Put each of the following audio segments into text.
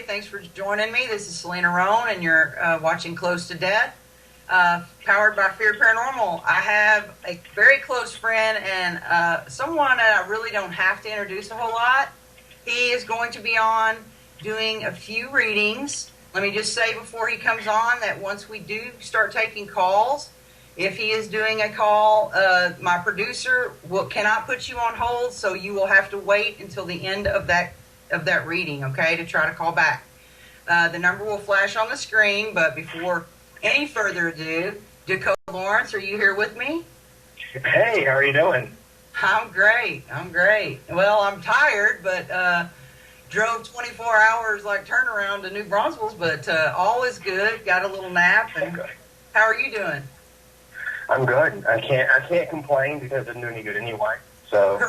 Thanks for joining me. This is Selena Roane, and you're watching Close to Death, powered by Fear Paranormal. I have a very close friend and someone that I really don't have to introduce a whole lot. He is going to be on doing a few readings. Let me just say before he comes on that once we do start taking calls, if he is doing a call, my producer cannot put you on hold, so you will have to wait until the end of that reading, okay, to try to call back. The number will flash on the screen, but before any further ado, Dakota Lawrence, are you here with me? Hey, how are you doing? I'm great. Well, I'm tired, but drove 24 hours like turnaround to New Braunfels, but all is good. Got a little nap. And good. How are you doing? I'm good. I can't complain because it didn't do any good anyway. So.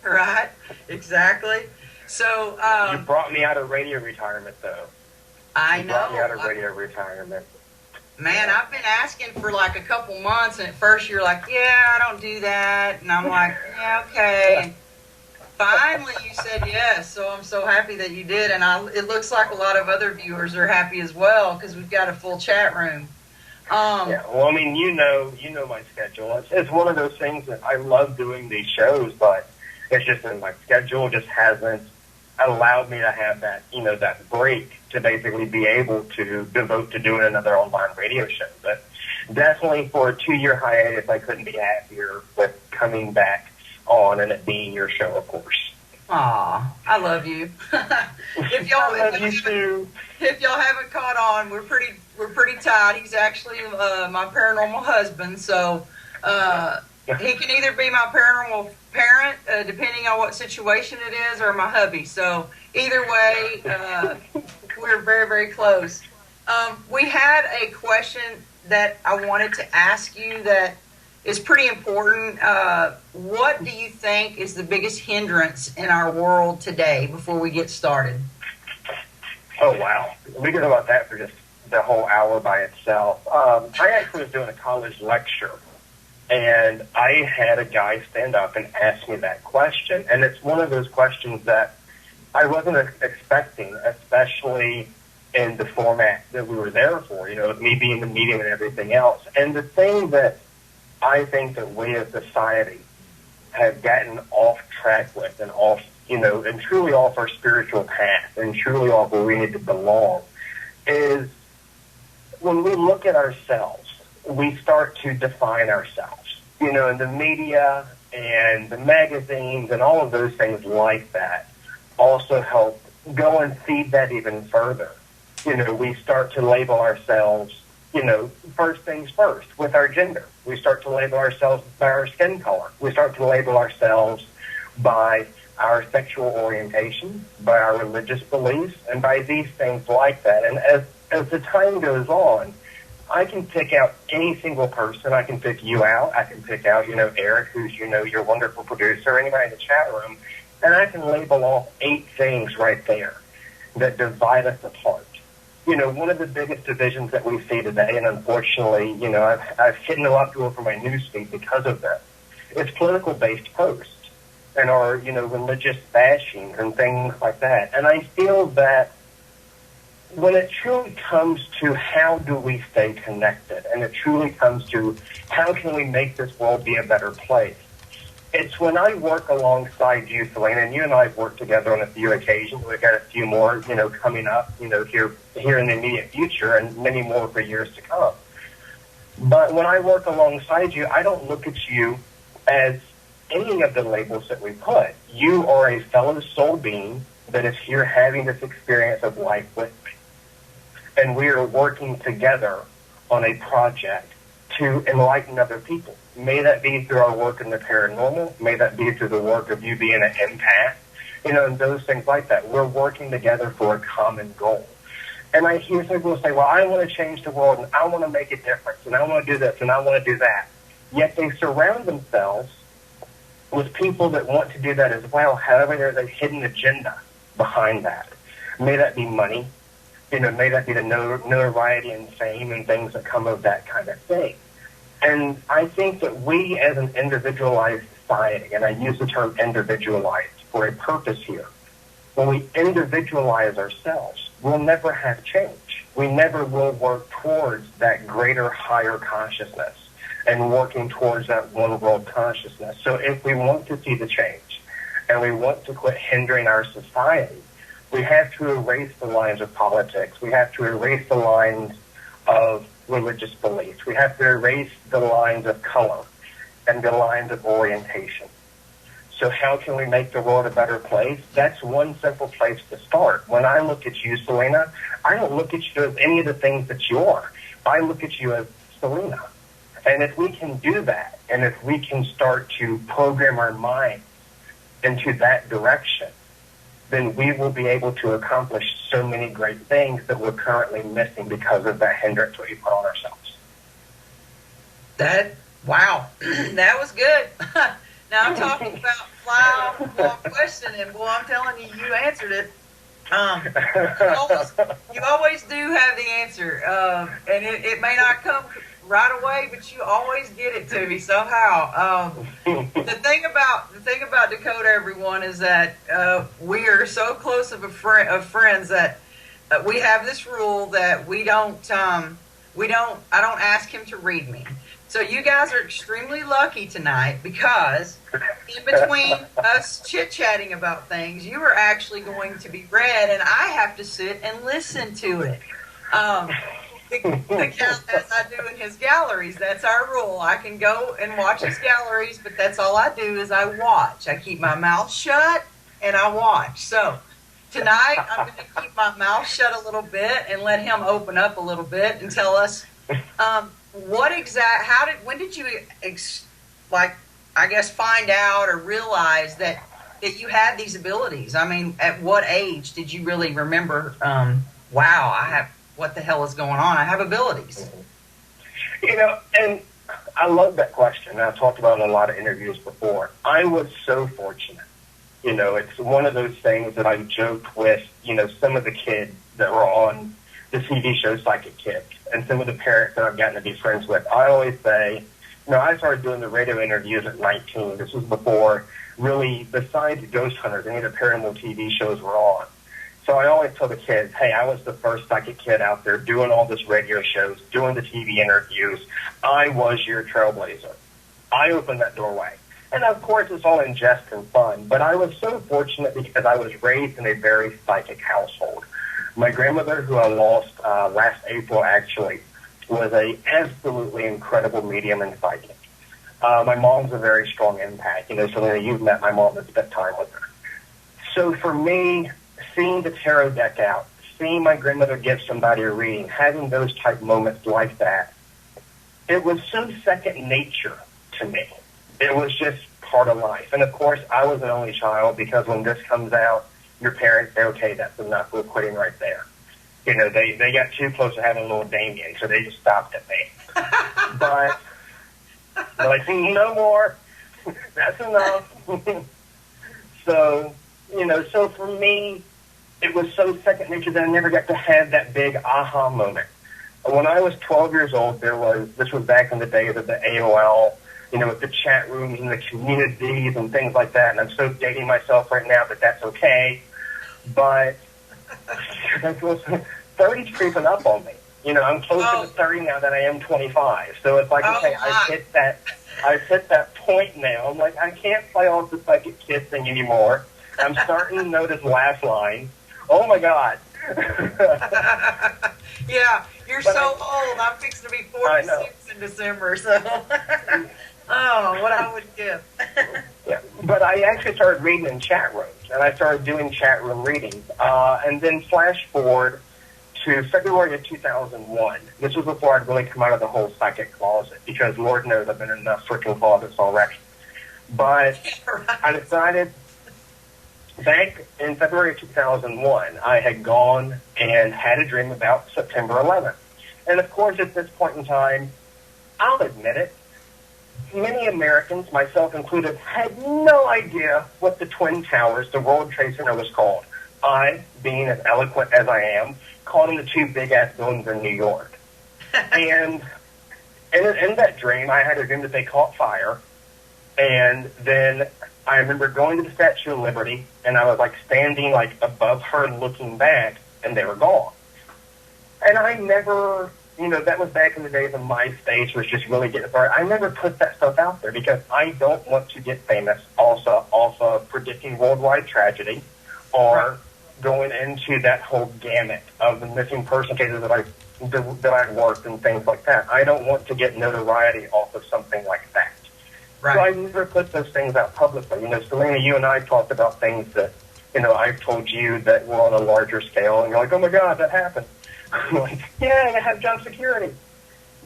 Right, exactly. So you brought me out of radio retirement, though. I know. You brought me out of radio retirement. Man, I've been asking for like a couple months, and at first you're like, "Yeah, I don't do that," and I'm like, "Yeah, okay." And finally, you said yes. So I'm so happy that you did, and it looks like a lot of other viewers are happy as well because we've got a full chat room. Yeah, well, I mean, you know my schedule. It's one of those things that I love doing these shows, but it's just that my schedule just hasn't allowed me to have that, that break to basically be able to devote to doing another online radio show. But definitely for a 2-year hiatus, I couldn't be happier with coming back on and it being your show, of course. Aw, I love you. If y'all haven't caught on, we're pretty tight. He's actually my paranormal husband, so he can either be my paranormal parent, depending on what situation it is, or my hubby. So either way, we're very, very close. We had a question that I wanted to ask you that is pretty important. What do you think is the biggest hindrance in our world today before we get started? Oh, wow. We could talk about that for just the whole hour by itself. I actually was doing a college lecture, and I had a guy stand up and ask me that question. And it's one of those questions that I wasn't expecting, especially in the format that we were there for, me being the medium and everything else. And the thing that I think that we as society have gotten off track with and off, and truly off our spiritual path and truly off where we need to belong is when we look at ourselves, we start to define ourselves. In the media and the magazines and all of those things like that also help go and feed that even further. We start to label ourselves, first things first, with our gender. We start to label ourselves by our skin color. We start to label ourselves by our sexual orientation, by our religious beliefs, and by these things like that. And as the time goes on, I can pick out any single person. I can pick you out. I can pick out, Eric, who's, your wonderful producer, anybody in the chat room, and I can label off 8 things right there that divide us apart. One of the biggest divisions that we see today, and unfortunately, I've hidden a lot of people from my newsfeed because of this, is political-based posts and our, religious bashing and things like that. And I feel that when it truly comes to how do we stay connected, and it truly comes to how can we make this world be a better place, it's when I work alongside you, Selena, and you and I have worked together on a few occasions. We've got a few more, coming up, here in the immediate future, and many more for years to come. But when I work alongside you, I don't look at you as any of the labels that we put. You are a fellow soul being that is here having this experience of life with me. And we are working together on a project to enlighten other people. May that be through our work in the paranormal. May that be through the work of you being an empath, and those things like that. We're working together for a common goal. And I hear people say, well, I want to change the world, and I want to make a difference, and I want to do this, and I want to do that. Yet they surround themselves with people that want to do that as well. However, there's a hidden agenda behind that. May that be money, may that be the notoriety and fame and things that come of that kind of thing. And I think that we as an individualized society, and I use the term individualized for a purpose here, when we individualize ourselves, we'll never have change. We never will work towards that greater, higher consciousness and working towards that one world consciousness. So if we want to see the change and we want to quit hindering our society, we have to erase the lines of politics. We have to erase the lines of religious beliefs. We have to erase the lines of color and the lines of orientation. So how can we make the world a better place? That's one simple place to start. When I look at you, Selena, I don't look at you as any of the things that you are. I look at you as Selena. And if we can do that, and if we can start to program our minds into that direction, then we will be able to accomplish so many great things that we're currently missing because of that hindrance we put on ourselves. Wow, that was good. Now I'm talking about fly-off question, and boy, I'm telling you, you answered it. You always do have the answer, and it may not come right away, but you always get it to me somehow. The thing about Dakota, everyone, is that we are so close of friends that we have this rule that I don't ask him to read me. So you guys are extremely lucky tonight because in between us chit-chatting about things, you are actually going to be read, and I have to sit and listen to it. As I do in his galleries, that's our rule. I can go and watch his galleries, but that's all I do is I watch. I keep my mouth shut and I watch. So tonight I'm going to keep my mouth shut a little bit and let him open up a little bit and tell us when did you find out or realize that you had these abilities? I mean, at what age did you really remember, what the hell is going on? I have abilities. And I love that question. I've talked about it in a lot of interviews before. I was so fortunate. It's one of those things that I joked with, some of the kids that were on the TV show Psychic Kids and some of the parents that I've gotten to be friends with. I always say, I started doing the radio interviews at 19. This was before, really, besides Ghost Hunters, any of the paranormal TV shows were on. So I always tell the kids, hey, I was the first psychic kid out there doing all this radio shows, doing the TV interviews. I was your trailblazer. I opened that doorway. And, of course, it's all in jest and fun. But I was so fortunate because I was raised in a very psychic household. My grandmother, who I lost last April, actually, was a absolutely incredible medium and psychic. My mom's a very strong empath. Selena, you've met my mom and spent time with her. So for me, seeing the tarot deck out, seeing my grandmother give somebody a reading, having those type moments like that, it was so second nature to me. It was just part of life. And, of course, I was an only child because when this comes out, your parents say, okay, that's enough. We're quitting right there. They got too close to having a little Damien, so they just stopped at me. But they're like, no more. That's enough. So for me, it was so second nature that I never got to have that big aha moment. When I was 12 years old, this was back in the days of the AOL, with the chat rooms and the communities and things like that. And I'm so dating myself right now, but that's okay. But 30's creeping up on me. I'm closer to 30 now than I am 25. So it's like, okay, I've hit that point now. I'm like, I can't play off the psychic kid thing anymore. I'm starting to know this laugh line. Oh my God. Yeah, you're so old. I'm fixing to be 46 in December, so what I would give. Yeah, but I actually started reading in chat rooms, and I started doing chat room readings. And then flash forward to February of 2001. This was before I'd really come out of the whole psychic closet, because Lord knows I've been in enough freaking closets already. But I decided back in February of 2001, I had gone and had a dream about September 11th. And, of course, at this point in time, I'll admit it, many Americans, myself included, had no idea what the Twin Towers, the World Trade Center, was called. I, being as eloquent as I am, called them the two big-ass buildings in New York. And in that dream, I had a dream that they caught fire. And then I remember going to the Statue of Liberty, and I was, like, standing, like, above her and looking back, and they were gone. And I never, you know, that was back in the days when MySpace was just really getting started. I never put that stuff out there because I don't want to get famous also off of predicting worldwide tragedy or going into that whole gamut of the missing person cases that I've worked and things like that. I don't want to get notoriety off of something like that. Right. So I never put those things out publicly. You know, Selena, you and I talked about things that, you know, I've told you that were on a larger scale, and you're like, oh my God, that happened. I'm like, yeah, I have job security.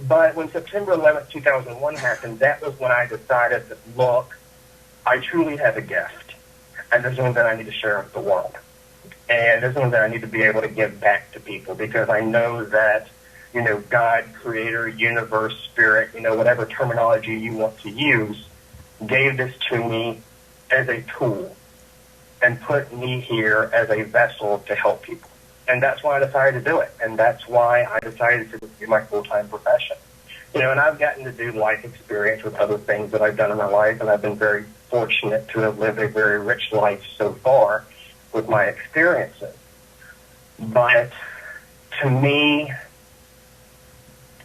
But when September 11th, 2001 happened, that was when I decided that, look, I truly have a gift, and there's something that I need to share with the world. And there's something that I need to be able to give back to people because I know that, you know, God, creator, universe, spirit, you know, whatever terminology you want to use, gave this to me as a tool and put me here as a vessel to help people. And that's why I decided to do it. And that's why I decided to be my full-time profession. You know, and I've gotten to do life experience with other things that I've done in my life, and I've been very fortunate to have lived a very rich life so far with my experiences. But to me,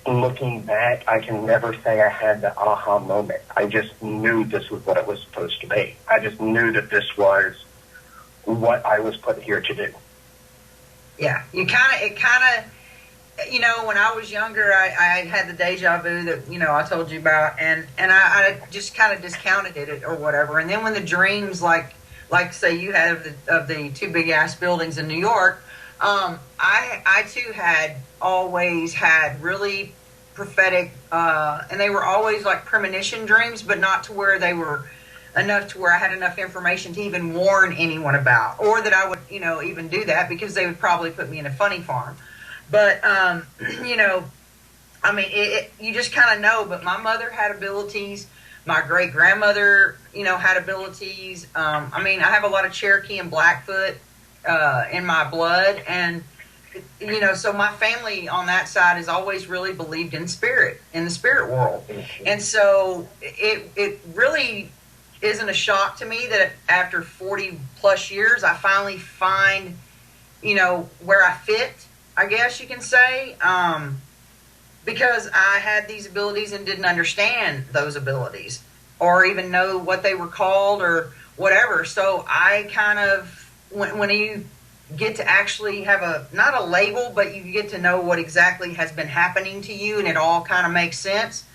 looking back, I can never say I had the aha moment. I just knew this was what it was supposed to be. I just knew that this was what I was put here to do. Yeah, you you know, when I was younger, I had the deja vu that, you know, I told you about, and I just kind of discounted it or whatever. And then when the dreams, like say you had of the two big ass buildings in New York, I too had always had really prophetic, and they were always like premonition dreams, but not to where they were enough to where I had enough information to even warn anyone about, or that I would, you know, even do that because they would probably put me in a funny farm. But, you know, I mean, you just kind of know, but my mother had abilities. My great-grandmother, you know, had abilities. I mean, I have a lot of Cherokee and Blackfoot in my blood. And, you know, so my family on that side has always really believed in spirit, in the spirit world. And so it really isn't a shock to me that after 40 plus years, I finally find, you know, where I fit, I guess you can say, because I had these abilities and didn't understand those abilities or even know what they were called or whatever. So I kind of, when you get to actually have not a label, but you get to know what exactly has been happening to you and it all kind of makes sense,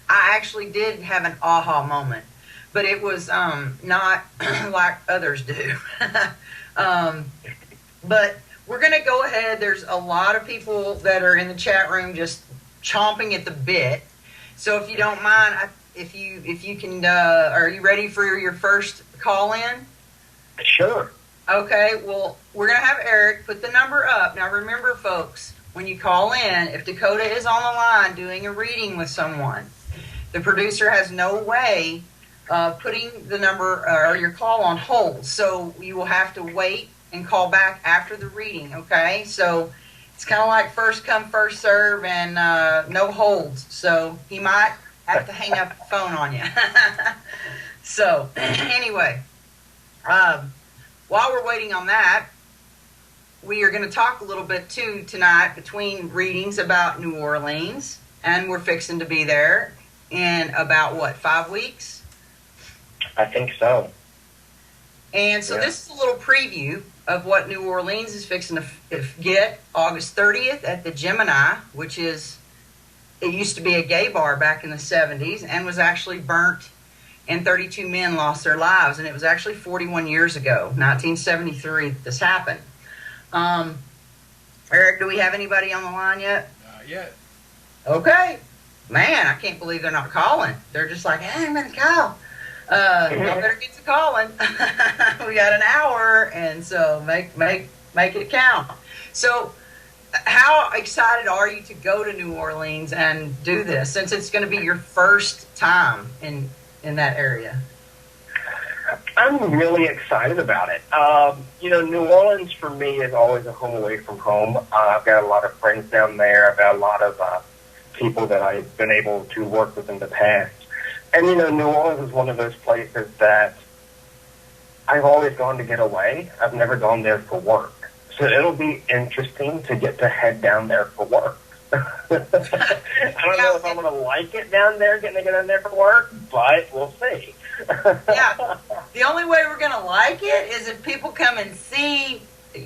I actually did have an aha moment. But it was not like others do. But we're going to go ahead. There's a lot of people that are in the chat room just chomping at the bit. So if you don't mind, if you can, are you ready for your first call in? Sure. Okay, well, we're going to have Eric put the number up. Now remember, folks, when you call in, if Dakota is on the line doing a reading with someone, the producer has no way putting the number or your call on hold. So you will have to wait and call back after the reading, okay? So it's kind of like first come, first serve and no holds. So he might have to hang up the phone on you. So anyway, while we're waiting on that, we are going to talk a little bit too tonight between readings about New Orleans, and we're fixing to be there in about, 5 weeks? I think so. And so This is a little preview of what New Orleans is fixing to get August 30th at the Gemini, which is, it used to be a gay bar back in the 70s and was actually burnt and 32 men lost their lives. And it was actually 41 years ago, 1973, that this happened. Eric, do we have anybody on the line yet? Not yet. Okay. Man, I can't believe they're not calling. They're just like, hey, I'm going to call. Y'all better get to calling. We got an hour, and so make it count. So how excited are you to go to New Orleans and do this, since it's going to be your first time in that area? I'm really excited about it. New Orleans for me is always a home away from home. I've got a lot of friends down there. I've got a lot of people that I've been able to work with in the past. And, New Orleans is one of those places that I've always gone to get away. I've never gone there for work. So it'll be interesting to get to head down there for work. I don't know if I'm going to like it down there, getting to get down there for work, but we'll see. Yeah. The only way we're going to like it is if people come and see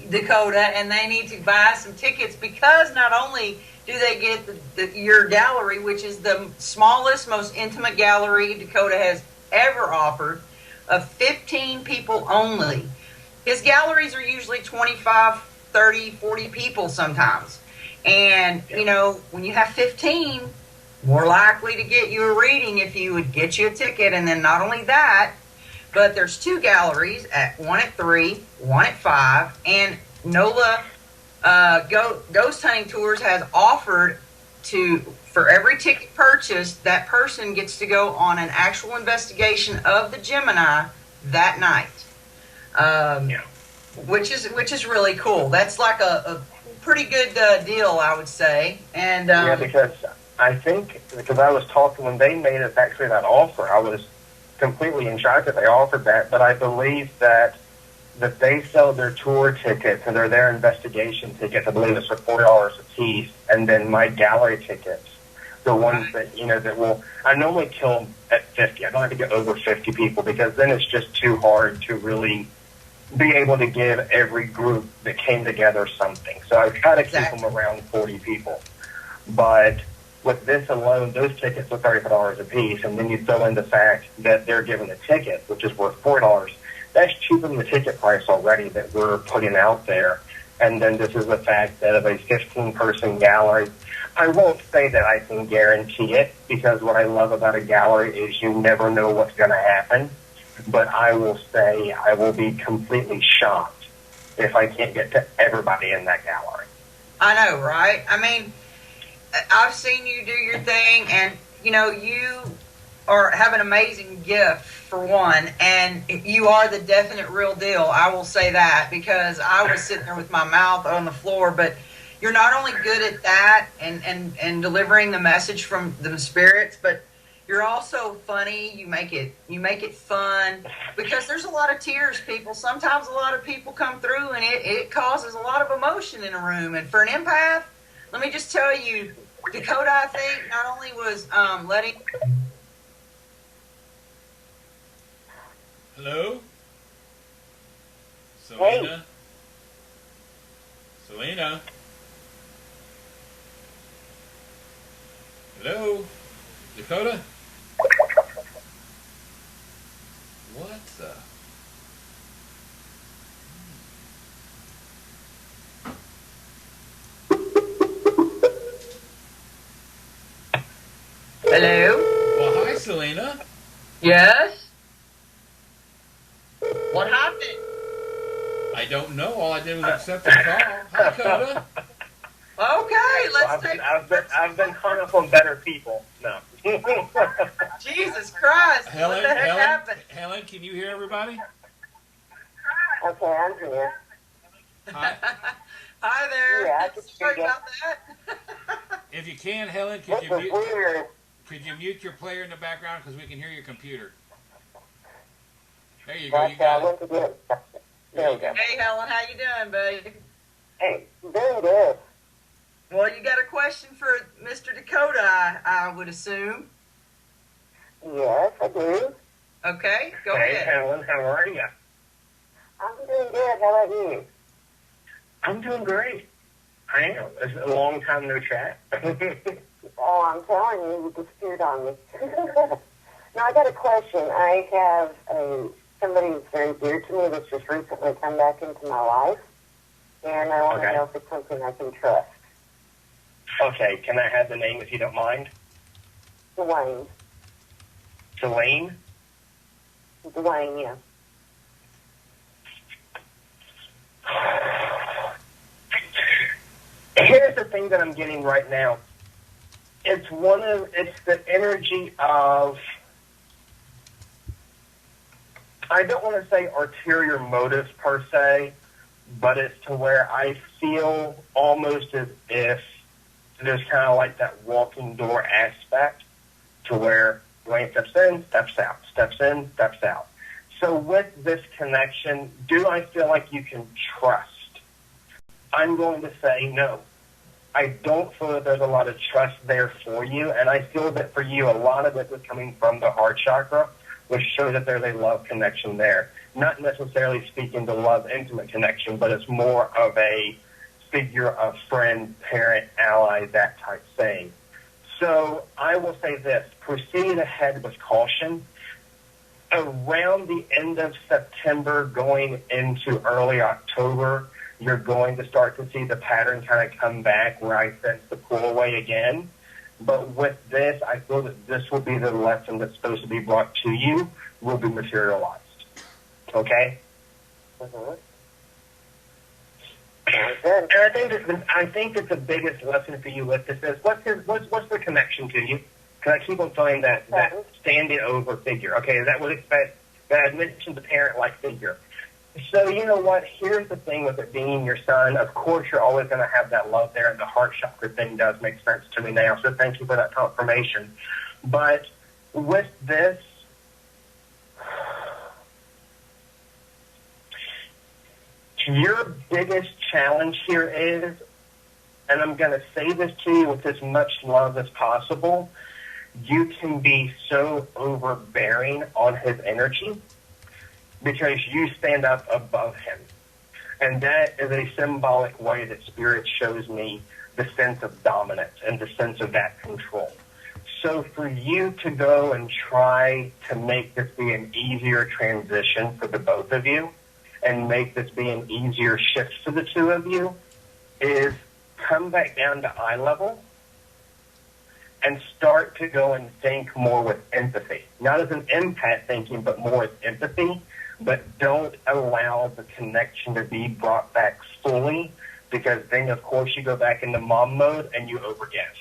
Dakota, and they need to buy some tickets, because not only do they get your gallery, which is the smallest, most intimate gallery Dakota has ever offered, of 15 people only. His galleries are usually 25, 30, 40 people sometimes. And, when you have 15, more likely to get you a reading if you would get you a ticket. And then not only that, but there's 2 galleries, one at 3, one at 5. And NOLA Ghost Hunting Tours has offered for every ticket purchased, that person gets to go on an actual investigation of the Gemini that night. Which is really cool. That's like a pretty good deal, I would say. And because I was talking when they made us actually that offer, I was completely in shock that they offered that. But I believe that they sell their tour tickets and their investigation tickets. I believe it's for $40 a piece, and then my gallery tickets, the ones that I normally kill them at 50. I don't have to get over 50 people, because then it's just too hard to really be able to give every group that came together something. So I try to keep them around 40 people. But with this alone, those tickets are $35 a piece, and then you throw in the fact that they're giving a ticket, which is worth $4. That's cheaper than the ticket price already that we're putting out there. And then this is the fact that of a 15-person gallery, I won't say that I can guarantee it, because what I love about a gallery is you never know what's going to happen. But I will say I will be completely shocked if I can't get to everybody in that gallery. I know, right? I mean, I've seen you do your thing, and, you have an amazing gift, for one, and you are the definite real deal. I will say that, because I was sitting there with my mouth on the floor. But you're not only good at that and delivering the message from the spirits, but you're also funny. You make it fun, because there's a lot of tears, people. Sometimes a lot of people come through, and it causes a lot of emotion in a room. And for an empath, let me just tell you, Dakota, I think, not only was letting... Hello? Selena? Hey. Selena? Hello? Dakota? What the? Hello? Well, hi, Selena. Yes? What happened? I don't know. All I did was accept the call. Hi, Dakota. Okay, I've been hung up on better people. No. Jesus Christ! Helen, what the heck happened? Helen, can you hear everybody? Okay, I'm here. Hi. Hi there. Yeah, I can Sorry hear you. about that. If you can, Helen, This is weird. could you mute your player in the background, because we can hear your computer? There you go. You got it. There we go. Hey, Helen, how you doing, baby? Hey, doing good. Well, you got a question for Mr. Dakota, I would assume. Yes, I do. Okay, go Hey, ahead. Helen, how are you? I'm doing good. How about you? I'm doing great. I am. It's a long time no chat. Oh, I'm telling you, you disappeared on me. Now, I got a question. I have somebody that's very dear to me that's just recently come back into my life, and I want to know if it's something I can trust. Okay, can I have the name if you don't mind? Dwayne. Selene? Dwayne, yeah. Here's thing that I'm getting right now, it's the energy of, I don't want to say ulterior motives per se, but it's to where I feel almost as if there's kind of like that walking door aspect to where Dwayne steps in, steps out, steps in, steps out. So with this connection, do I feel like you can trust? I'm going to say no. I don't feel that there's a lot of trust there for you, and I feel that for you, a lot of it is coming from the heart chakra, which shows that there's a love connection there. Not necessarily speaking to love, intimate connection, but it's more of a figure of friend, parent, ally, that type thing. So I will say this, proceed ahead with caution. Around the end of September, going into early October, you're going to start to see the pattern kind of come back where I sense the pull away again. But with this, I feel that this will be the lesson that's supposed to be brought to you, will be materialized. Okay? Mm-hmm. And I think that the biggest lesson for you with this is, what's the connection to you? Because I keep on feeling that standing over figure. Okay, that would expect that I mentioned the parent-like figure. So you know what? Here's the thing with it being your son. Of course, you're always going to have that love there, and the heart chakra thing does make sense to me now. So thank you for that confirmation. But with this, your biggest challenge here is, and I'm going to say this to you with as much love as possible, you can be so overbearing on his energy because you stand up above him. And that is a symbolic way that Spirit shows me the sense of dominance and the sense of that control. So for you to go and try to make this be an easier transition for the both of you and make this be an easier shift for the two of you is come back down to eye level and start to go and think more with empathy. Not as an empath thinking, but more as empathy. But don't allow the connection to be brought back fully, because then, of course, you go back into mom mode and you overgive.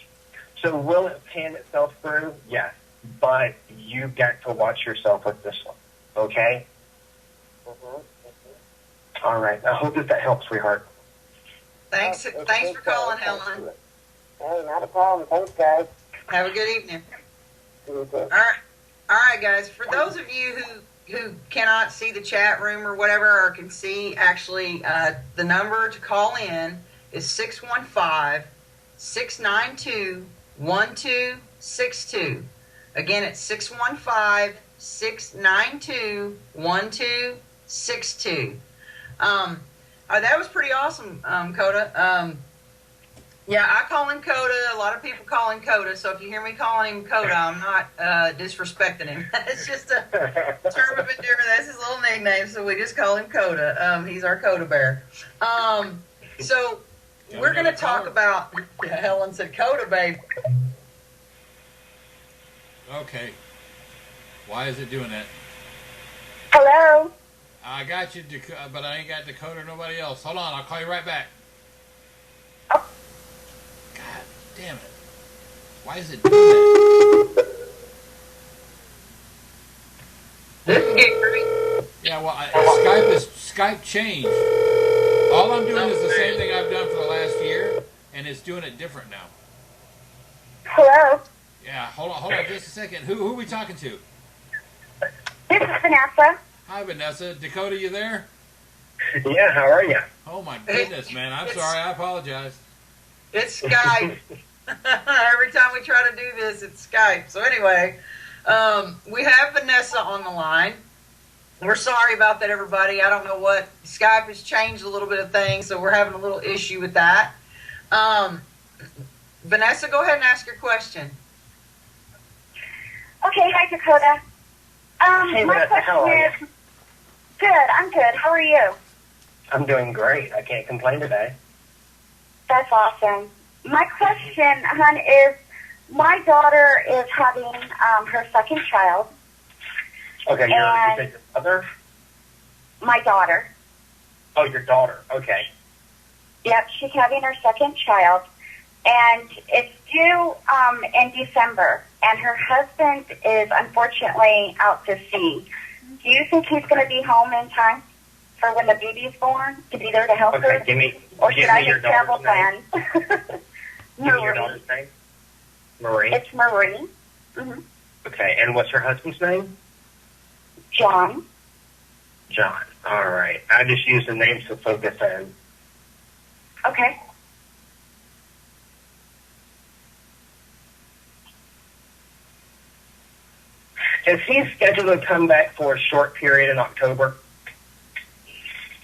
So will it pan itself through? Yes. But you've got to watch yourself with this one. Okay? Mm-hmm. All right. I hope that helps, sweetheart. Thanks for calling, Helen. Hey, not a problem. Thanks, guys. Have a good evening. You too. All right, guys. For those of you who cannot see the chat room or whatever, or can see actually, the number to call in is 615-692-1262. Again, it's 615-692-1262. That was pretty awesome, Coda. Yeah, I call him Coda. A lot of people call him Coda. So if you hear me calling him Coda, I'm not disrespecting him. It's just a term of endearment. That's his little nickname, so we just call him Coda. He's our Coda bear. So we're going to talk about. Helen said, "Coda, babe." Okay. Why is it doing that? Hello? I got you, but I ain't got Dakota or nobody else. Hold on, I'll call you right back. Oh. God damn it. Why is it doing that? This is getting great. Yeah, well, Skype changed. All I'm doing is the same thing I've done for the last year, and it's doing it different now. Hello? Yeah, hold on just a second. Who are we talking to? This is Vanessa. Hi, Vanessa. Dakota, you there? Yeah, how are you? Oh, my goodness, man. I'm sorry. I apologize. It's Skype. Every time we try to do this, it's Skype. So anyway, we have Vanessa on the line. We're sorry about that, everybody. I don't know what. Skype has changed a little bit of things, so we're having a little issue with that. Vanessa, go ahead and ask your question. Okay, hi, Dakota. Hey, my Vanessa, how are question is... Good, I'm good. How are you? I'm doing great. I can't complain today. That's awesome. My question, hon, is my daughter is having her second child. Okay, you said your mother? My daughter. Oh, your daughter. Okay. Yep, she's having her second child. and it's due in December. And her husband is unfortunately out to sea. Do you think he's going to be home in time for when the baby's born to be there to help her? Or should I get travel plans? Give me your daughter's name. Marie. It's Marie. Mm-hmm. Okay, and what's her husband's name? John. John. All right. I just used the names to focus in. Okay. Is he scheduled to come back for a short period in October?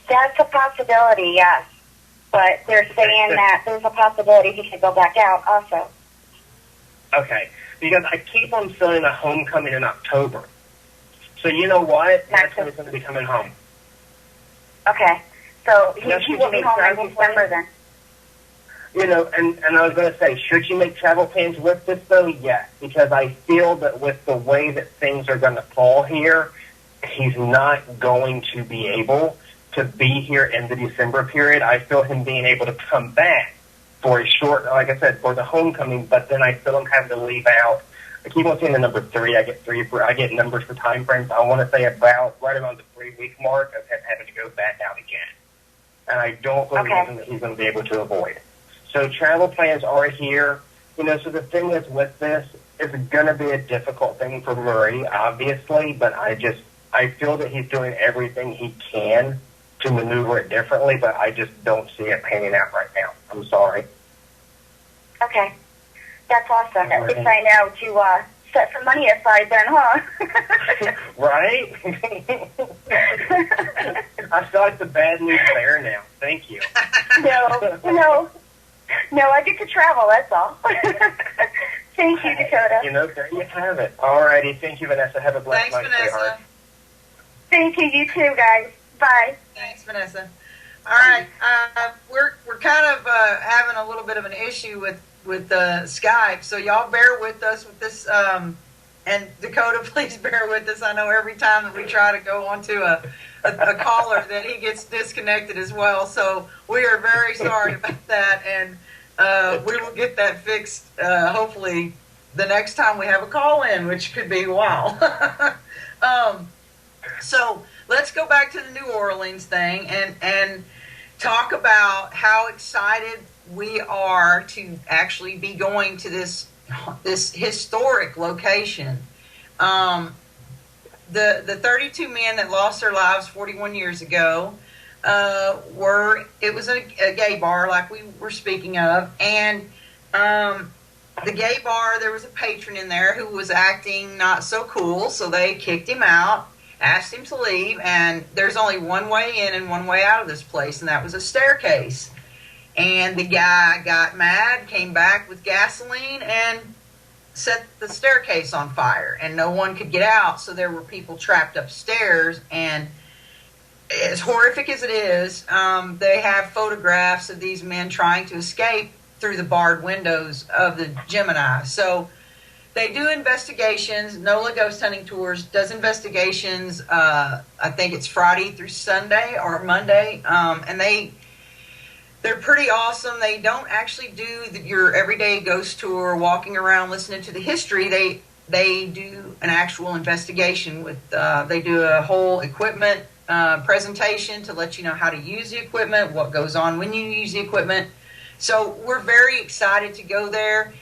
That's a possibility, yes. But they're saying that there's a possibility he could go back out also. Okay. Because I keep on feeling a homecoming in October. So you know what? That's when he's going to be coming home. Okay. So he will be home in December then. You know, and I was going to say, should you make travel plans with this, though? Yes, because I feel that with the way that things are going to fall here, he's not going to be able to be here in the December period. I feel him being able to come back for a short, like I said, for the homecoming, but then I feel him having to leave out. I keep on saying the number 3. I get numbers for time frames. I want to say right around the 3-week mark of him having to go back out again. And I don't believe that he's going to be able to avoid. So travel plans are here. You know, so the thing is with this, it's going to be a difficult thing for Murray, obviously, but I feel that he's doing everything he can to maneuver it differently, but I just don't see it panning out right now. I'm sorry. Okay. That's awesome. At least I know to set some money aside then, huh? Right? I feel like the bad news there now. Thank you. No, I get to travel, that's all. Thank you, Dakota. You know, there you have it. All righty. Thank you, Vanessa. Have a blessed night, sweetheart. Thank you. You too, guys. Bye. Thanks, Vanessa. All right. We're kind of having a little bit of an issue with Skype, so y'all bear with us with this. And Dakota, please bear with us. I know every time that we try to go onto a caller that he gets disconnected as well. So we are very sorry about that, and we will get that fixed hopefully the next time we have a call in, which could be a while. So let's go back to the New Orleans thing and talk about how excited we are to actually be going to this historic location. The 32 men that lost their lives 41 years ago it was a gay bar like we were speaking of, and the gay bar, there was a patron in there who was acting not so cool, so they kicked him out, asked him to leave, and there's only one way in and one way out of this place, and that was a staircase. And the guy got mad, came back with gasoline, and set the staircase on fire. And no one could get out, so there were people trapped upstairs. And as horrific as it is, they have photographs of these men trying to escape through the barred windows of the Gemini. So they do investigations. NOLA Ghost Hunting Tours does investigations. I think it's Friday through Sunday or Monday. And they're pretty awesome. They don't actually do your everyday ghost tour, walking around listening to the history. They do an actual investigation with. They do a whole equipment presentation to let you know how to use the equipment, what goes on when you use the equipment. So we're very excited to go there.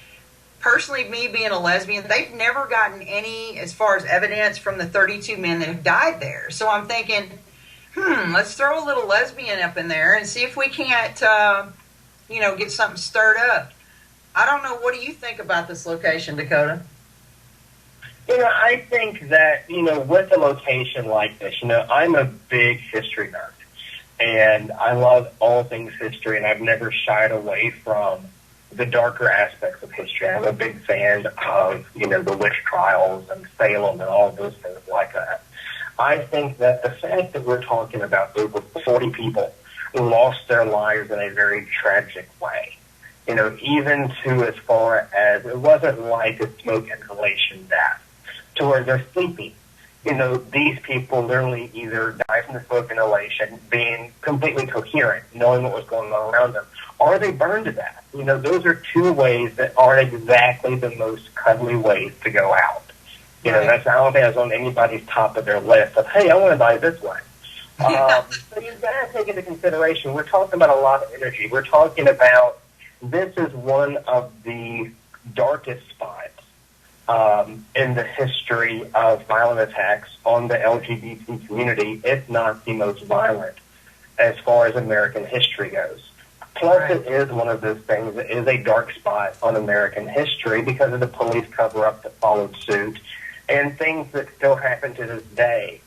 Personally, me being a lesbian, they've never gotten any, as far as evidence, from the 32 men that have died there. So I'm thinking, let's throw a little lesbian up in there and see if we can't, get something stirred up. I don't know. What do you think about this location, Dakota? I think that, with a location like this, I'm a big history nerd. And I love all things history, and I've never shied away from the darker aspects of history. I'm a big fan of, the witch trials and Salem and all those things like that. I think that the fact that we're talking about over 40 people who lost their lives in a very tragic way, even to as far as it wasn't like a smoke inhalation death, to where they're sleeping, these people literally either die from the smoke inhalation, being completely coherent, knowing what was going on around them, or they burned to death. Those are two ways that aren't exactly the most cuddly ways to go out. That's, I don't think that's on anybody's top of their list of, hey, I want to die this way. So you've got to take into consideration, we're talking about a lot of energy. We're talking about, this is one of the darkest spots in the history of violent attacks on the LGBT community, if not the most violent, as far as American history goes. Plus, it is one of those things that is a dark spot on American history because of the police cover-up that followed suit and things that still happen to this day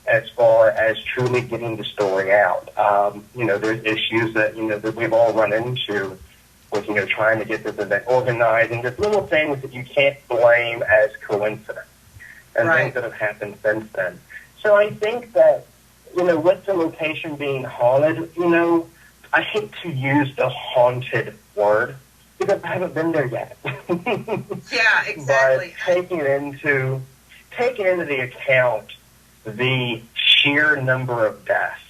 as far as truly getting the story out. There's issues that, that we've all run into with, trying to get this event organized, and just little things that you can't blame as coincidence, and things that have happened since then. So I think that, with the location being haunted, I hate to use the haunted word because I haven't been there yet. Yeah, exactly. But taking into the account the sheer number of deaths,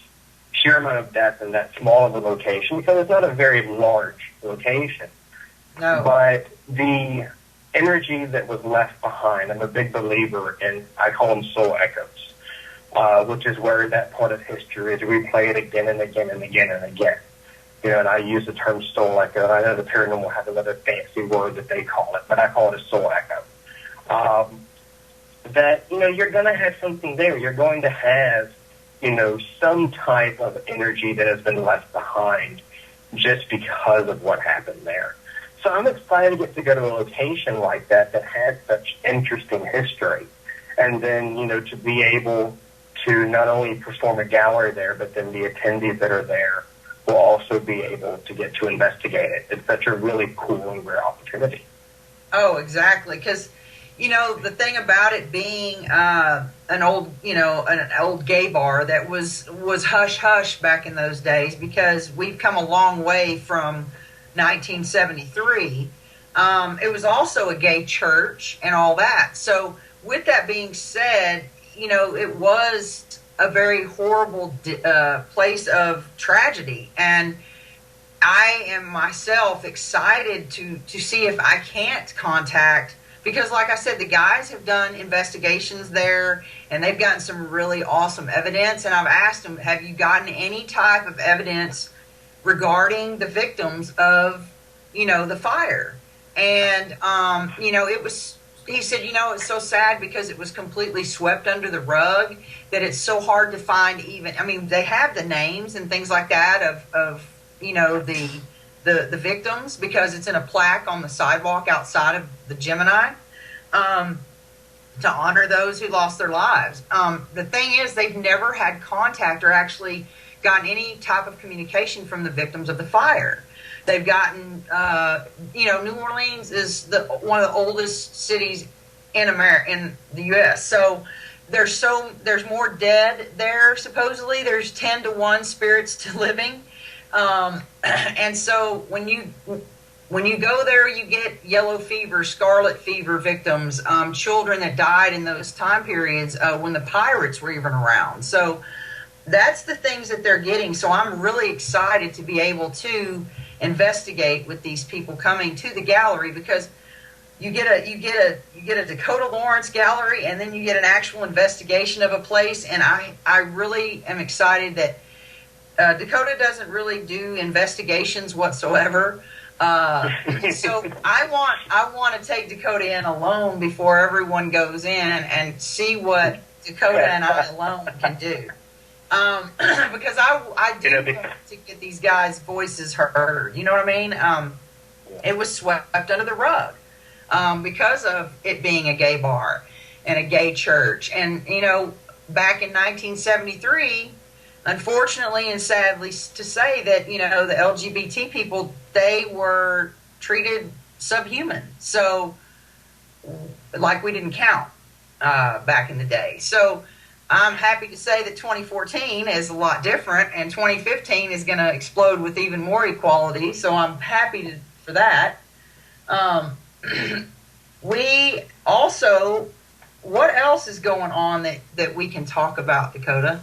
sheer amount of deaths in that small of a location, because it's not a very large location. No. But the energy that was left behind, I'm a big believer in, I call them soul echoes, which is where that part of history is replayed again and again and again and again. And I use the term soul echo, and I know the paranormal has another fancy word that they call it, but I call it a soul echo. That, you're going to have something there. You're going to have, some type of energy that has been left behind just because of what happened there. So I'm excited to go to a location like that has such interesting history. And then, to be able to not only perform a gallery there, but then the attendees that are there will also be able to get to investigate it. It's such a really cool and rare opportunity. Oh, exactly. Because, the thing about it being an old gay bar that was hush hush back in those days, because we've come a long way from 1973. It was also a gay church and all that. So with that being said, it was a very horrible place of tragedy. And I am myself excited to see if I can't contact, because like I said, the guys have done investigations there and they've gotten some really awesome evidence. And I've asked them, have you gotten any type of evidence regarding the victims of, the fire? And, he said, it's so sad because it was completely swept under the rug that it's so hard to find even, they have the names and things like that of the victims, because it's in a plaque on the sidewalk outside of the Gemini, to honor those who lost their lives. The thing is, they've never had contact or actually gotten any type of communication from the victims of the fire. They've gotten, New Orleans is one of the oldest cities in the U.S. So there's more dead there. Supposedly, there's 10-to-1 spirits to living, and so when you go there, you get yellow fever, scarlet fever victims, children that died in those time periods when the pirates were even around. So that's the things that they're getting. So I'm really excited to be able to investigate with these people coming to the gallery, because you get a Dakota Lawrence gallery, and then you get an actual investigation of a place. And I really am excited that Dakota doesn't really do investigations whatsoever. So I want to take Dakota in alone before everyone goes in and see what Dakota and I alone can do. Because I do want to get these guys' voices heard. You know what I mean? It was swept under the rug because of it being a gay bar and a gay church. And, back in 1973, unfortunately and sadly to say that, the LGBT people, they were treated subhuman. So, like we didn't count back in the day. So, I'm happy to say that 2014 is a lot different, and 2015 is going to explode with even more equality. So I'm happy for that. We also what else is going on that we can talk about, Dakota?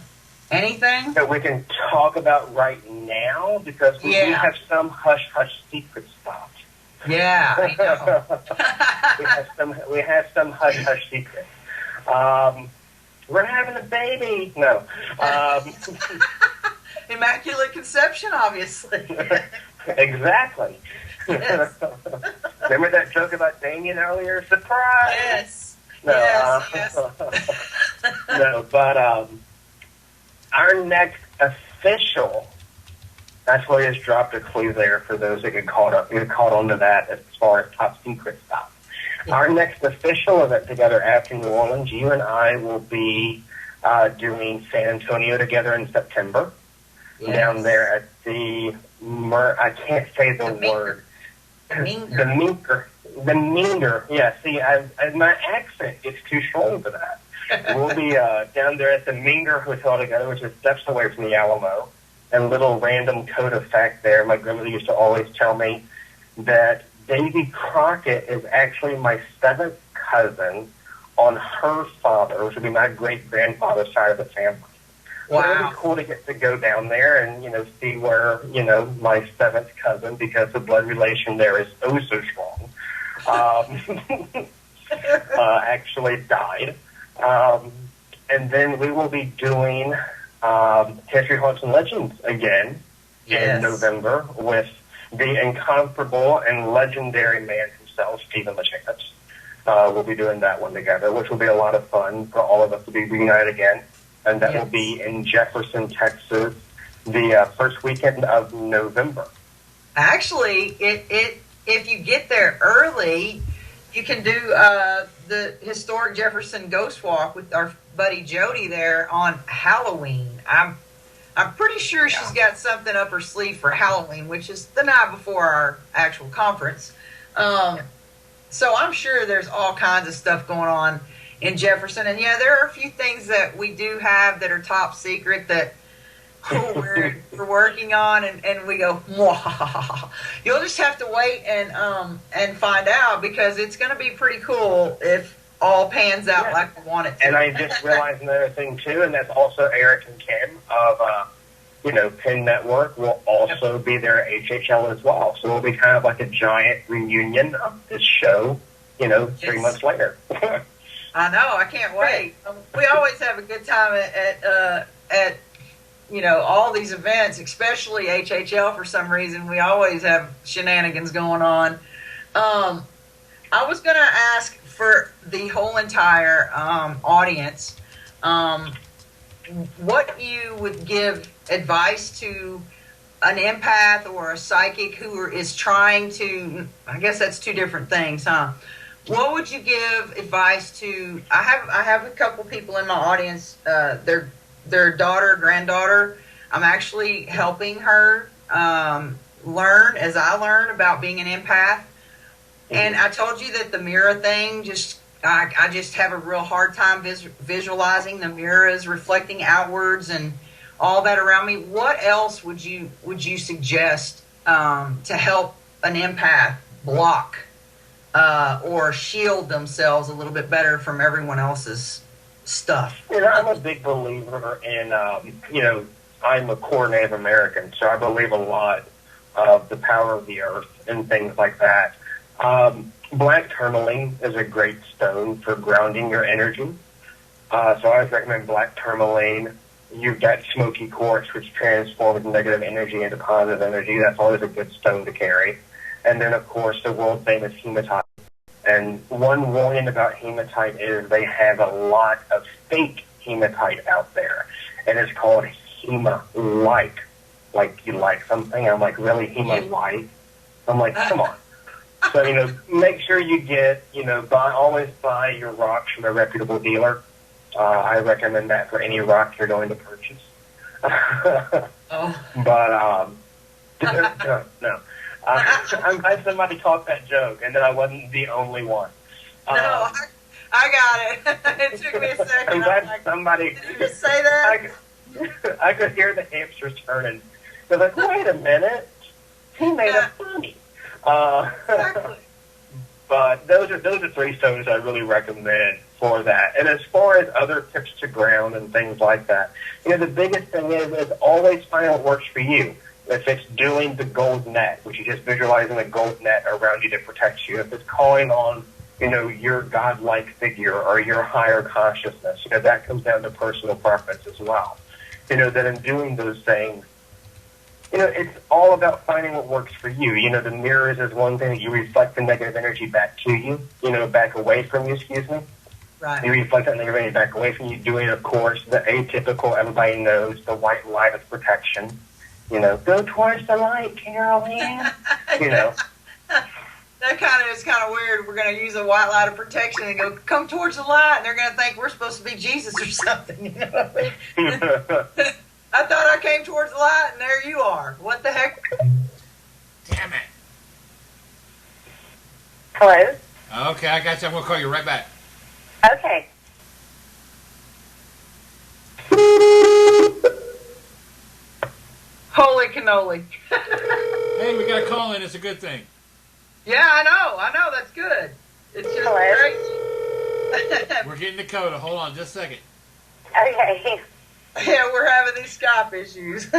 Anything? That we can talk about right now, because we do have some hush-hush secret stuff. Yeah, I know. we have some hush-hush secrets. We're having a baby. No. Immaculate conception, obviously. Exactly. Yes. Remember that joke about Damien earlier? Surprise! Yes. No, Yes. no, but our next official, that's why I just dropped a clue there for those that get caught onto that as far as top secret stuff. Yeah. Our next official event together after New Orleans, you and I will be doing San Antonio together in September. Yes. Down there at the, I can't say the word. The Minger. Yeah, see, my accent is too strong for that. We'll be down there at the Minger Hotel together, which is steps away from the Alamo. And a little random code of fact there, my grandmother used to always tell me that Davy Crockett is actually my 7th cousin on her father, which would be my great-grandfather's side of the family. Wow. So it'd be cool to get to go down there and, see where, my 7th cousin, because the blood relation there is oh so strong, actually died. And then we will be doing History, Haunts, and Legends again in November with the incomparable and legendary man himself, Stephen LeChance. We'll be doing that one together, which will be a lot of fun for all of us to be reunited again. And that will be in Jefferson, Texas, the first weekend of November. Actually, if you get there early, you can do the historic Jefferson Ghost Walk with our buddy Jody there on Halloween. I'm pretty sure she's got something up her sleeve for Halloween, which is the night before our actual conference. So I'm sure there's all kinds of stuff going on in Jefferson. And there are a few things that we do have that are top secret that we're working on, and we go, mwah. You'll just have to wait and find out, because it's going to be pretty cool if all pans out like we want it to. And I just realized another thing too, and that's also Eric and Kim of Penn Network will also be there at HHL as well. So it'll be kind of like a giant reunion of this show, 3 months later. I know, I can't wait. We always have a good time at all these events, especially HHL for some reason. We always have shenanigans going on. I was going to ask for the whole entire audience what you would give advice to an empath or a psychic who is trying to, I guess that's two different things, huh? What would you give advice to? I have a couple people in my audience. Their granddaughter. I'm actually helping her learn as I learn about being an empath. And I told you that the mirror thing, I just have a real hard time visualizing the mirror as reflecting outwards and all that around me. What else would you suggest to help an empath block or shield themselves a little bit better from everyone else's stuff? I'm a big believer in, I'm a core Native American, so I believe a lot of the power of the earth and things like that. Black tourmaline is a great stone for grounding your energy. So I always recommend black tourmaline. You've got smoky quartz, which transforms negative energy into positive energy. That's always a good stone to carry. And then, of course, the world-famous hematite. And one warning about hematite is they have a lot of fake hematite out there. And it's called hema-like. Like you like something. I'm like, really, hema-like? I'm like, come on. So, make sure you get, always buy your rocks from a reputable dealer. I recommend that for any rock you're going to purchase. But, no. I'm glad somebody caught that joke, and that I wasn't the only one. No, I got it. It took me a second. I'm glad somebody... Did you just say that? I could hear the hamsters turning. They're like, wait a minute. He made a funny. Exactly. But those are 3 stones I really recommend for that. And as far as other tips to ground and things like that, the biggest thing is always find what works for you. If it's doing the gold net, which is just visualizing a gold net around you to protect you. If it's calling on, your godlike figure or your higher consciousness, that comes down to personal preference as well. That in doing those things, it's all about finding what works for you. The mirrors is one thing. You reflect the negative energy back to you, back away from you, excuse me. Right. You reflect that negative energy back away from you, doing, of course, the atypical, everybody knows, the white light of protection. Go towards the light, Carol Ann. That is kind of weird. We're going to use a white light of protection and go, come towards the light, and they're going to think we're supposed to be Jesus or something. I thought I came towards the light, and there you are. What the heck? Damn it. Hello? Okay, I got you. I'm going to call you right back. Okay. Holy cannoli. Hey, we got a call in. It's a good thing. Yeah, I know. That's good. It's just crazy. We're getting Dakota. Hold on just a second. Okay. Yeah, we're having these Skype issues.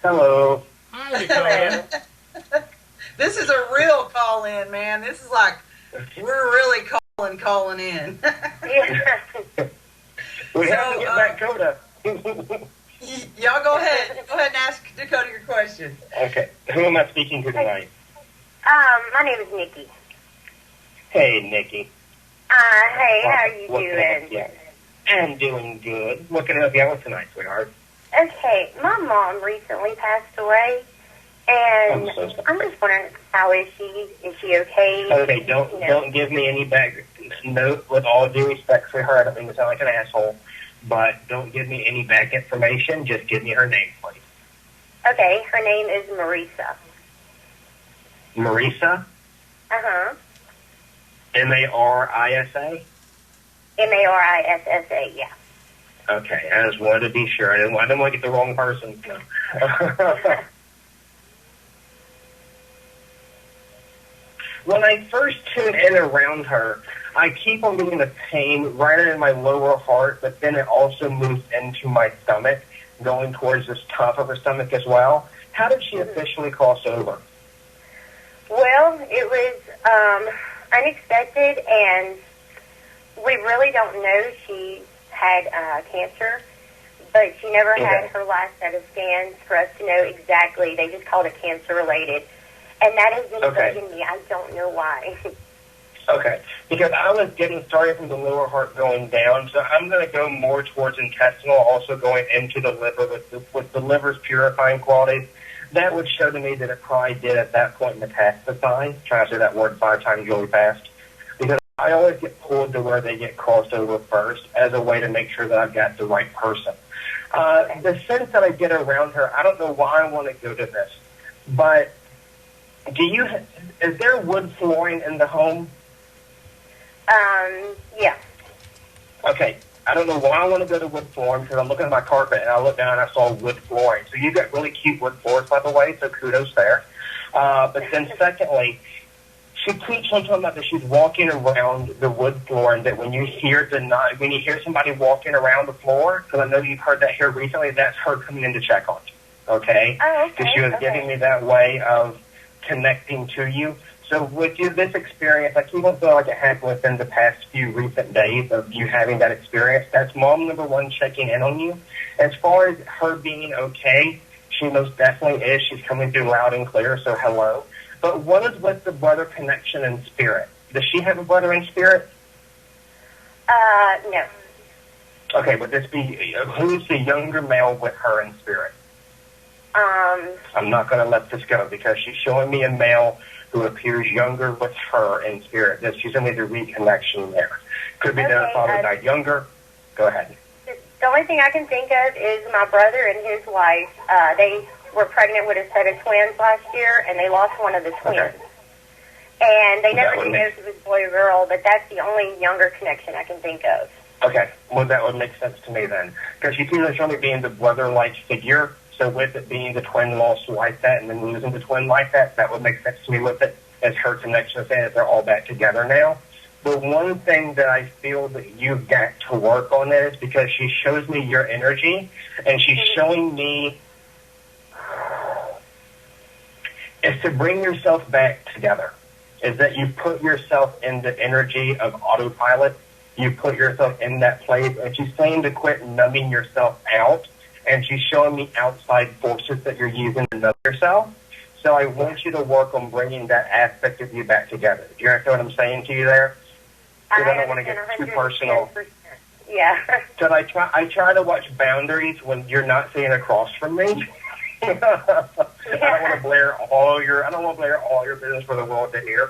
Hello. Hi, Dakota. This is a real call-in, man. This is like, we're really calling in. We have to get back Dakota. Y'all go ahead. Go ahead and ask Dakota your question. Okay. Who am I speaking to tonight? My name is Nikki. Hey, Nikki. Hey, how are you doing? Yeah. I'm doing good. What can I help you out with tonight, sweetheart? Okay, my mom recently passed away, and I'm so sorry. I'm just wondering, how is she? Is she okay? Okay, don't give me any back note. With all due respect for her, I don't mean to sound like an asshole, but don't give me any back information. Just give me her name, please. Okay, her name is Marisa. Marisa? Uh-huh. Marisa? Marissa, yeah. Okay, I just wanted to be sure. I didn't want to get the wrong person. No. When I first tune in around her, I keep on getting the pain right in my lower heart, but then it also moves into my stomach, going towards this top of her stomach as well. How did she officially cross over? Well, it was unexpected, and we really don't know. She had cancer, but she never had her last set of scans for us to know exactly. They just called it cancer-related, and that has been bugging me. I don't know why. Okay, because I was getting started from the lower heart going down, so I'm going to go more towards intestinal, also going into the liver with the liver's purifying qualities. That would show to me that it probably did at that point metastasize. Try to say that word 5 times really fast. Because I always get pulled to where they get crossed over first as a way to make sure that I've got the right person. The sense that I get around her, I don't know why I want to go to this, but is there wood flooring in the home? Yeah. Okay. I don't know why I want to go to wood flooring, because I'm looking at my carpet and I look down and I saw wood flooring. So you've got really cute wood floors, by the way, so kudos there. But then secondly, she keeps on talking about that she's walking around the wood floor, and that when you hear somebody walking around the floor, because I know you've heard that here recently, that's her coming in to check on you. Okay? Oh, okay. Because she was giving me that way of connecting to you. So with this experience, I keep on feeling like it happened within the past few recent days of you having that experience. That's mom number one checking in on you. As far as her being okay, she most definitely is. She's coming through loud and clear, so hello. But what is with the brother connection and spirit? Does she have a brother in spirit? No. Okay, would this be, who's the younger male with her in spirit? I'm not going to let this go, because she's showing me a male who appears younger with her in spirit. That she's going to need a reconnection there. Could be that her father died younger. Go ahead. The only thing I can think of is my brother and his wife. They were pregnant with a set of twins last year, and they lost one of the twins. Okay. And they never did know if it was boy or girl, but that's the only younger connection I can think of. Okay. Well, that would make sense to me then. Because she seems to me being the brother-like figure. So with it being the twin lost like that and then losing the twin like that, that would make sense to me with it as her connection, saying that they're all back together now. the one thing that I feel that you've got to work on is because she shows me your energy, and she's showing me is to bring yourself back together. Is that you put yourself in the energy of autopilot. You put yourself in that place, and she's saying to quit numbing yourself out, and she's showing me outside forces that you're using to numb yourself. So I want you to work on bringing that aspect of you back together. Do you understand what I'm saying to you there? Because I don't want to get too personal. Yeah. So I try to watch boundaries when you're not sitting across from me. I don't want to blare all your business for the world to hear.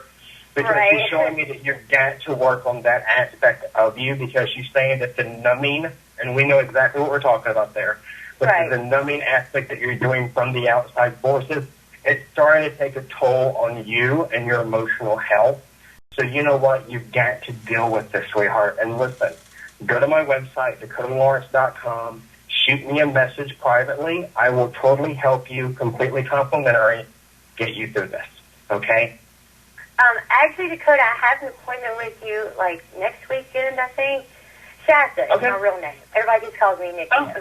Because she's showing me that you've got to work on that aspect of you, because she's saying that the numbing, and we know exactly what we're talking about there, but the numbing aspect that you're doing from the outside forces, it's starting to take a toll on you and your emotional health. So you know what? You've got to deal with this, sweetheart. And listen, go to my website, DakotaLawrence.com, shoot me a message privately. I will totally help you, completely complimentary, get you through this. Okay? Actually, Dakota, I have an appointment with you, like, next weekend, I think. Shasta is my real name. Everybody just calls me Nikki. Oh.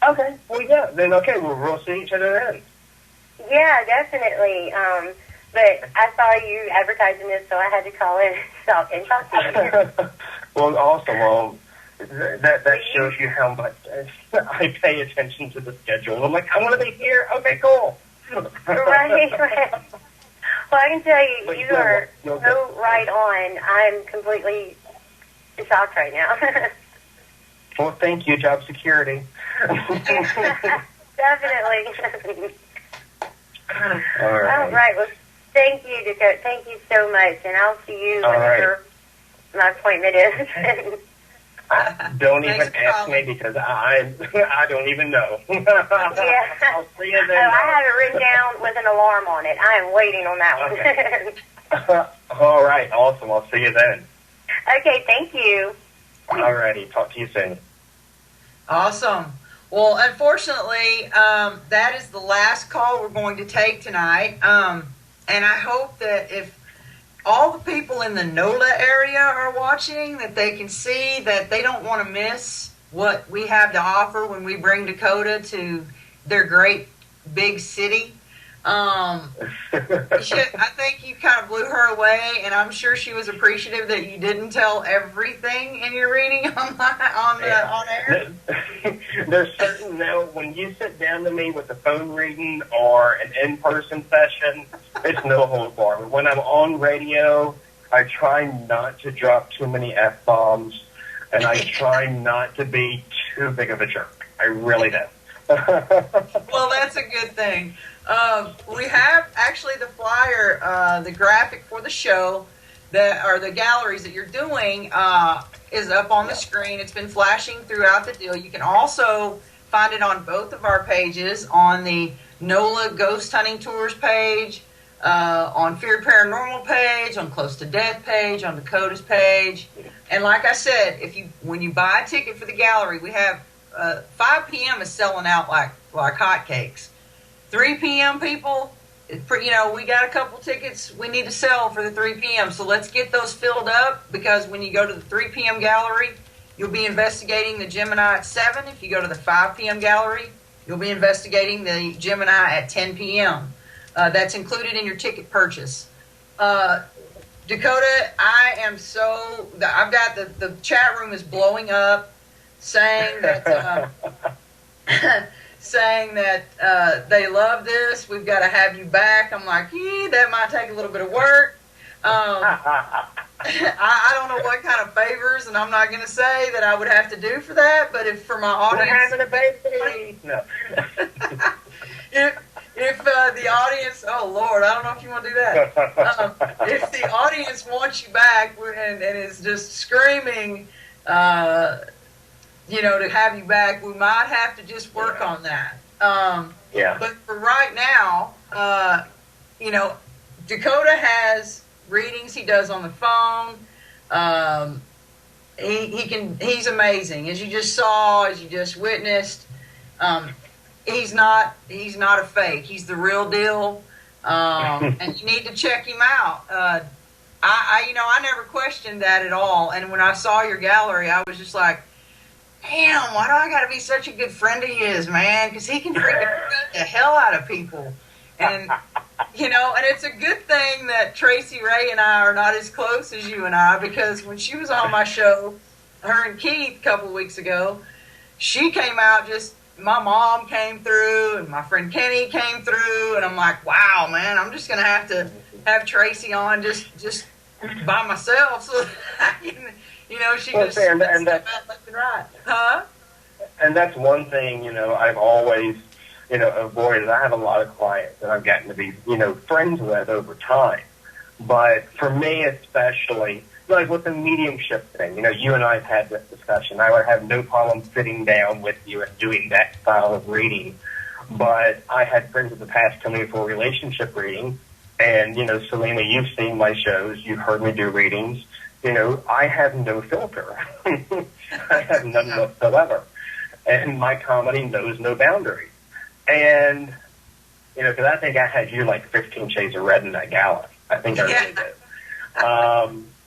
Okay. Well, yeah. Then, okay, we'll see each other then. Yeah, definitely. But I saw you advertising this, so I had to call in and talk to you. Well, awesome. Well, that shows you how much I pay attention to the schedule. I'm like, I want to be here. Okay, cool. Right. Well, I can tell you, you are so right on. I'm completely shocked right now. Well, thank you, job security. Definitely. All right. All right. Well, thank you, Dakota. Thank you so much, and I'll see you whenever my appointment is. Don't even ask me, because I don't even know. Yeah. I'll see you then. I have it written down with an alarm on it. I am waiting on that one. Okay. All right. Awesome. I'll see you then. Okay. Thank you. All righty. Talk to you soon. Awesome. Well, unfortunately, that is the last call we're going to take tonight. And I hope that if all the people in the NOLA area are watching, that they can see that they don't want to miss what we have to offer when we bring Dakota to their great big city. I think you kind of blew her away, and I'm sure she was appreciative that you didn't tell everything in your reading on air. There's certain, now, when you sit down to me with a phone reading or an in-person session, it's no hold bar. When I'm on radio, I try not to drop too many F-bombs, and I try not to be too big of a jerk. I really do. Well, that's a good thing. We have actually the flyer, the graphic for the show, or the galleries that you're doing is up on the screen. It's been flashing throughout the deal. You can also find it on both of our pages, on the NOLA Ghost Hunting Tours page, on Feared Paranormal page, on Close to Death page, on Dakota's page. And like I said, when you buy a ticket for the gallery, we have 5 p.m. is selling out like hotcakes. 3 p.m. people, we got a couple tickets we need to sell for the 3 p.m. So let's get those filled up, because when you go to the 3 p.m. gallery, you'll be investigating the Gemini at 7. If you go to the 5 p.m. gallery, you'll be investigating the Gemini at 10 p.m. That's included in your ticket purchase. Dakota, I've got the chat room is blowing up, saying that they love this. We've got to have you back. I'm like, that might take a little bit of work. I don't know what kind of favors, and I'm not going to say that I would have to do for that, but if for my audience... We're having a baby! No. If the audience... Oh, Lord, I don't know if you want to do that. If the audience wants you back and is just screaming... to have you back, we might have to just work on that. But for right now, Dakota has readings he does on the phone. He's amazing. As you just saw, as you just witnessed, he's not a fake. He's the real deal. And you need to check him out. I never questioned that at all. And when I saw your gallery, I was just like, damn, why do I got to be such a good friend of his, man? Because he can freaking beat the hell out of people. And, and it's a good thing that Tracy Ray and I are not as close as you and I, because when she was on my show, her and Keith, a couple weeks ago, she came out my mom came through and my friend Kenny came through, and I'm like, wow, man, I'm just going to have Tracy on just by myself so that I can, she well, just and stuff that, out left and right. Huh? And that's one thing, I've always, avoided. I have a lot of clients that I've gotten to be, friends with over time. But for me especially, like with the mediumship thing, you and I have had this discussion. I would have no problem sitting down with you and doing that style of reading. But I had friends in the past come in for a relationship reading. And, Selena, you've seen my shows. You've heard me do readings. I have no filter. I have none whatsoever. And my comedy knows no boundaries. And, because I think I had you like 15 Shades of Red in that gala. I think I really did.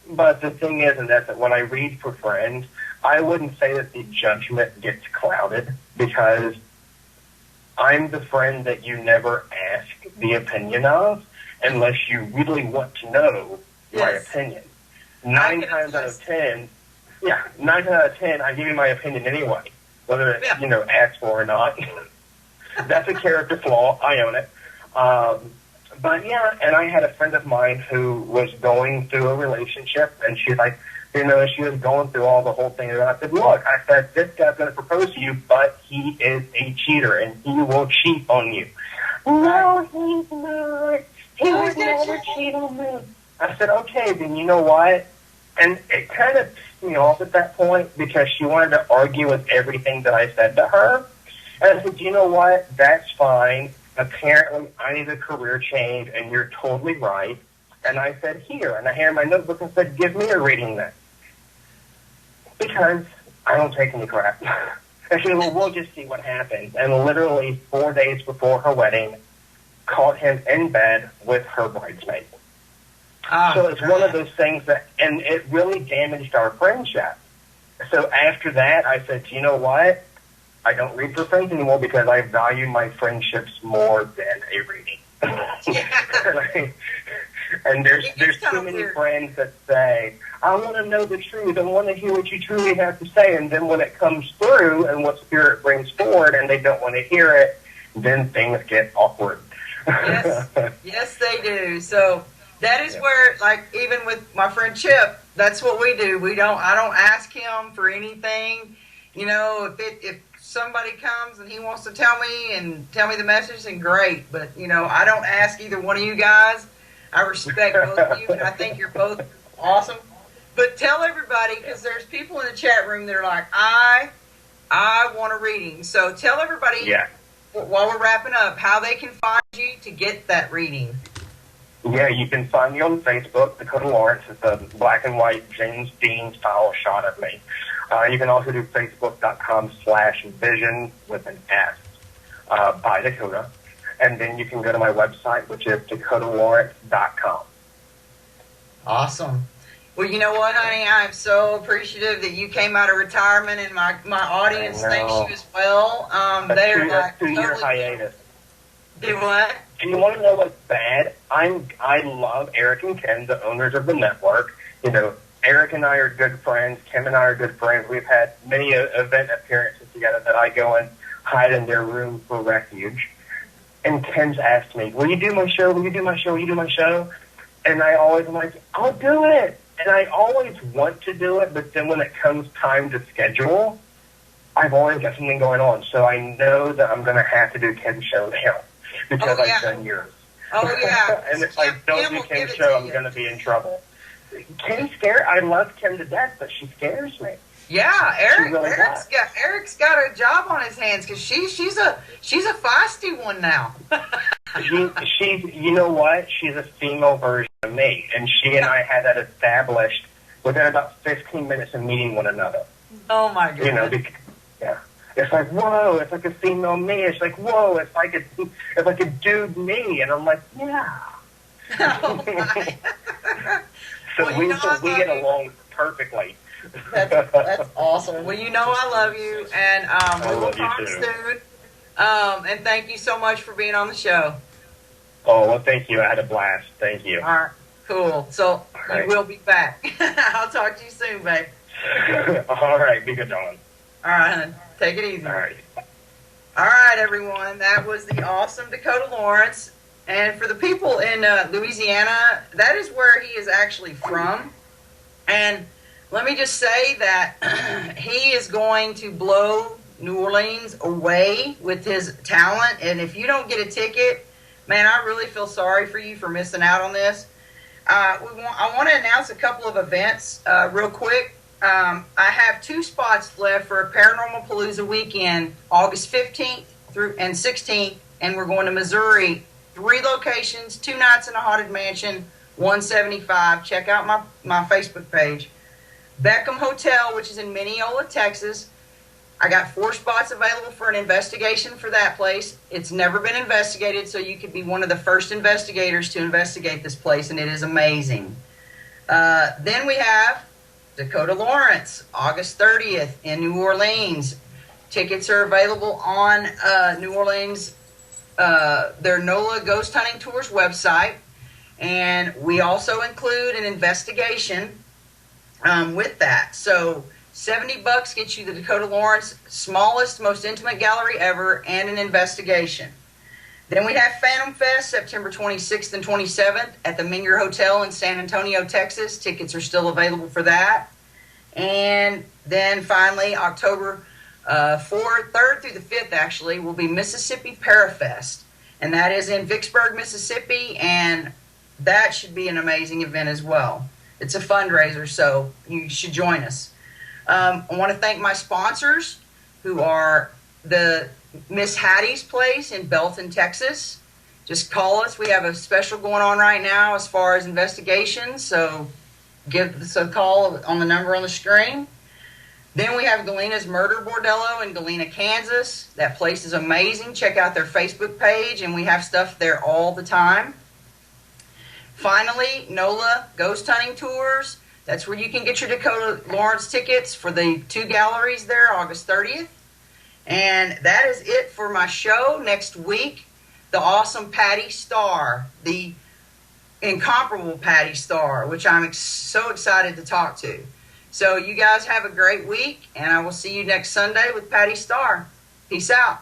But the thing is, and that's that when I read for friends, I wouldn't say that the judgment gets clouded, because I'm the friend that you never ask the opinion of unless you really want to know my opinion. 9 times out of 10, I give you my opinion anyway, whether it's, asked for or not. That's a character flaw. I own it. But yeah, and I had a friend of mine who was going through a relationship, and she's like, she was going through all the whole thing. And I said, look, this guy's going to propose to you, but he is a cheater, and he will cheat on you. No, he's not. He would never cheat on me. I said, okay, then you know what? And it kind of pissed me off at that point, because she wanted to argue with everything that I said to her. And I said, you know what? That's fine. Apparently, I need a career change, and you're totally right. And I said, here. And I handed my notebook and said, give me a reading then. Because I don't take any crap. And she said, well, we'll just see what happens. And literally 4 days before her wedding, caught him in bed with her bridesmaid. So it's one of those things that, and it really damaged our friendship. So after that, I said, you know what? I don't read for friends anymore, because I value my friendships more than a reading. And there's too many friends that say, I want to know the truth. I want to hear what you truly have to say. And then when it comes through and what Spirit brings forward and they don't want to hear it, then things get awkward. Yes, they do. So that is where, like, even with my friend Chip, that's what we do. I don't ask him for anything. If somebody comes and he wants to tell me the message, then great. But, I don't ask either one of you guys. I respect both of you, and I think you're both awesome. But tell everybody, because there's people in the chat room that are like, I want a reading. So tell everybody, while we're wrapping up, how they can find you to get that reading. Yeah, you can find me on Facebook, Dakota Lawrence. It's a black and white James Dean style shot of me. You can also do facebook.com/vision with an S by Dakota. And then you can go to my website, which is DakotaLawrence.com. Awesome. Well, you know what, honey? I'm so appreciative that you came out of retirement, and my audience thanks you as well. They're like 2-year hiatus. Do what? Do you want to know what's bad? I love Eric and Ken, the owners of the network. Eric and I are good friends. Kim and I are good friends. We've had many event appearances together that I go and hide in their room for refuge. And Ken's asked me, will you do my show? Will you do my show? Will you do my show? And I always am like, I'll do it. And I always want to do it, but then when it comes time to schedule, I've always got something going on. So I know that I'm going to have to do Ken's show now, because I've done yours. Oh, yeah. And if I don't do Ken's show, I'm going to be in trouble. Ken's scared. I love Kim to death, but she scares me. Yeah, Eric's got a job on his hands, because she's a feisty one now. She's you know what? She's a female version of me, and she and I had that established within about 15 minutes of meeting one another. Oh my goodness! It's like, whoa! It's like a female me. It's like, whoa! It's like a dude me, and I'm like, yeah. Oh my. So Well, you know I we love get you. along perfectly. That's awesome. Well, you know I love you, and we will love you talk too. soon. And thank you so much for being on the show. Oh, well, thank you. I had a blast. Thank you. All right, cool. So All right. you will be back. I'll talk to you soon, babe. All right. Be good, Dawn. All right, hon. Take it easy. All right. All right, everyone. That was the awesome Dakota Lawrence. And for the people in Louisiana, that is where he is actually from. And let me just say that he is going to blow New Orleans away with his talent. And if you don't get a ticket, man, I really feel sorry for you for missing out on this. I want to announce a couple of events real quick. I have 2 spots left for a Paranormal Palooza weekend, August 15th through and 16th, and we're going to Missouri. 3 locations, 2 nights in a haunted mansion, $175. Check out my Facebook page. Beckham Hotel, which is in Mineola, Texas. I got 4 spots available for an investigation for that place. It's never been investigated, so you could be one of the first investigators to investigate this place, and it is amazing. Then we have Dakota Lawrence, August 30th in New Orleans. Tickets are available on New Orleans, their NOLA Ghost Hunting Tours website. And we also include an investigation with that. So $70 gets you the Dakota Lawrence smallest, most intimate gallery ever, and an investigation. Then we have Phantom Fest, September 26th and 27th at the Minger Hotel in San Antonio, Texas. Tickets are still available for that. And then finally, October 3rd through the 5th, actually, will be Mississippi Parafest. And that is in Vicksburg, Mississippi, and that should be an amazing event as well. It's a fundraiser, so you should join us. I want to thank my sponsors, who are the Miss Hattie's Place in Belton, Texas. Just call us. We have a special going on right now as far as investigations, so give us a call on the number on the screen. Then we have Galena's Murder Bordello in Galena, Kansas. That place is amazing. Check out their Facebook page, and we have stuff there all the time. Finally, NOLA Ghost Hunting Tours. That's where you can get your Dakota Lawrence tickets for the 2 galleries there, August 30th. And that is it for my show. Next week, the awesome Patty Starr, the incomparable Patty Starr, which I'm so excited to talk to. So you guys have a great week, and I will see you next Sunday with Patty Starr. Peace out.